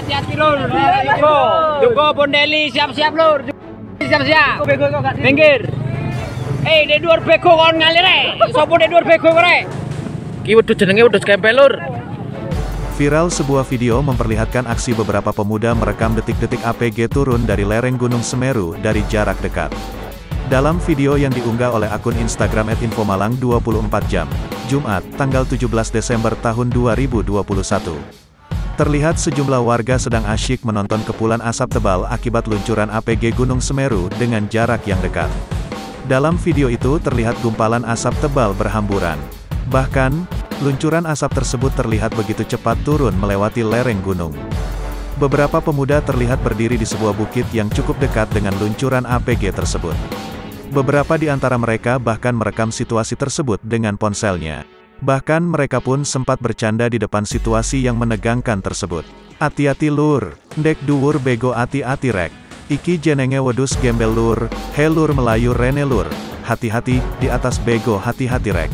hati-hati lur. Joko Bondeli siap-siap lur. Siap-siap. Minggir. De dhuwur bego kon ngalir rek. Sopo de dhuwur bego rek? Ki wedhus jenenge wedhus kempel lur. Viral sebuah video memperlihatkan aksi beberapa pemuda merekam detik-detik APG turun dari lereng Gunung Semeru dari jarak dekat. Dalam video yang diunggah oleh akun Instagram @infomalang 24 jam, Jumat, tanggal 17 Desember tahun 2021. Terlihat sejumlah warga sedang asyik menonton kepulan asap tebal akibat luncuran APG Gunung Semeru dengan jarak yang dekat. Dalam video itu terlihat gumpalan asap tebal berhamburan. Bahkan, luncuran asap tersebut terlihat begitu cepat turun melewati lereng gunung. Beberapa pemuda terlihat berdiri di sebuah bukit yang cukup dekat dengan luncuran APG tersebut. Beberapa di antara mereka bahkan merekam situasi tersebut dengan ponselnya. Bahkan mereka pun sempat bercanda di depan situasi yang menegangkan tersebut. Hati-hati lur, ndek dhuwur bego ati-ati rek. Iki jenenge wedhus gembel lur, he lur Melayu rene lur. Hati-hati, di atas bego hati-hati rek.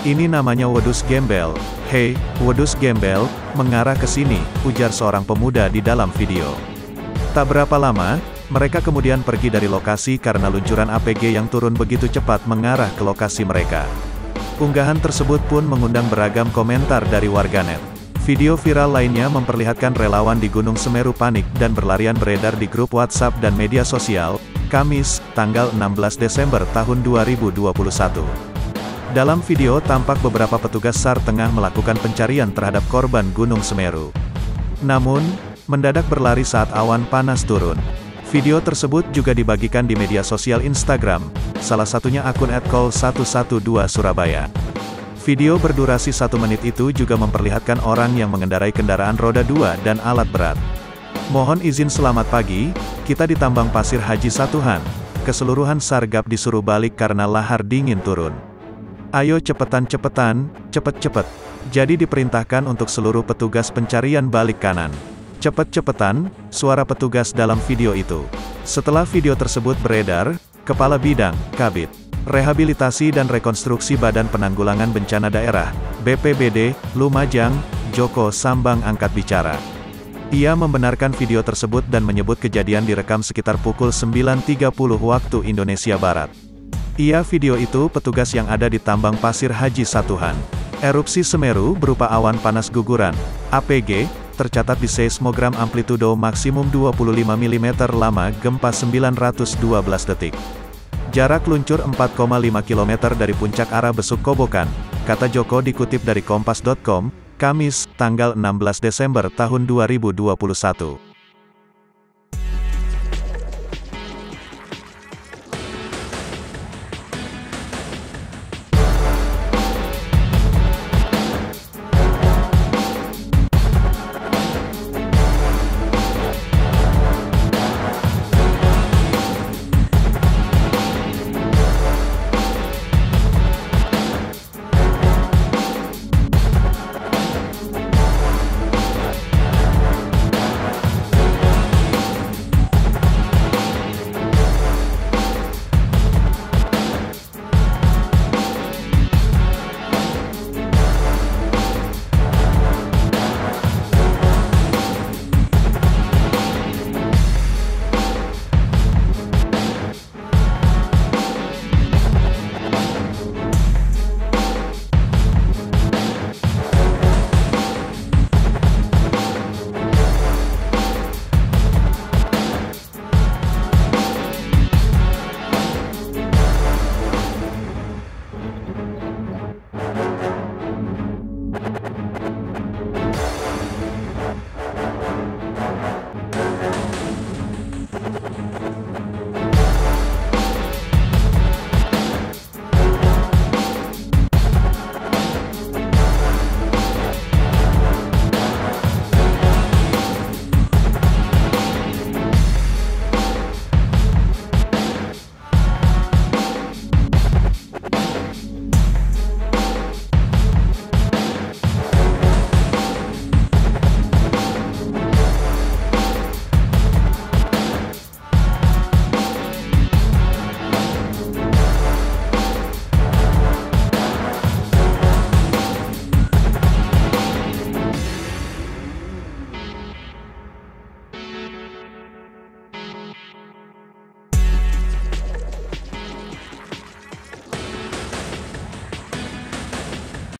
Ini namanya wedhus gembel. Hei, wedhus gembel, mengarah ke sini, ujar seorang pemuda di dalam video. Tak berapa lama, mereka kemudian pergi dari lokasi karena luncuran APG yang turun begitu cepat mengarah ke lokasi mereka. Unggahan tersebut pun mengundang beragam komentar dari warganet. Video viral lainnya memperlihatkan relawan di Gunung Semeru panik dan berlarian beredar di grup WhatsApp dan media sosial, Kamis, tanggal 16 Desember tahun 2021. Dalam video tampak beberapa petugas SAR tengah melakukan pencarian terhadap korban Gunung Semeru. Namun, mendadak berlari saat awan panas turun. Video tersebut juga dibagikan di media sosial Instagram, salah satunya akun @call112 Surabaya. Video berdurasi 1 menit itu juga memperlihatkan orang yang mengendarai kendaraan roda 2 dan alat berat. Mohon izin selamat pagi, kita di tambang pasir Haji Satuhan. Keseluruhan sargab disuruh balik karena lahar dingin turun. Ayo cepetan-cepetan, cepet-cepet. Jadi diperintahkan untuk seluruh petugas pencarian balik kanan. Cepet-cepetan, suara petugas dalam video itu. Setelah video tersebut beredar, Kepala Bidang, Kabid, Rehabilitasi dan Rekonstruksi Badan Penanggulangan Bencana Daerah, BPBD, Lumajang, Joko Sambang angkat bicara. Ia membenarkan video tersebut dan menyebut kejadian direkam sekitar pukul 9.30 waktu Indonesia Barat. Video itu petugas yang ada di tambang pasir Haji Satuhan. Erupsi Semeru berupa awan panas guguran, APG, tercatat di seismogram amplitudo maksimum 25 mm lama gempa 912 detik. Jarak luncur 4,5 km dari puncak arah Besuk Kobokan, kata Joko dikutip dari kompas.com, Kamis, tanggal 16 Desember tahun 2021.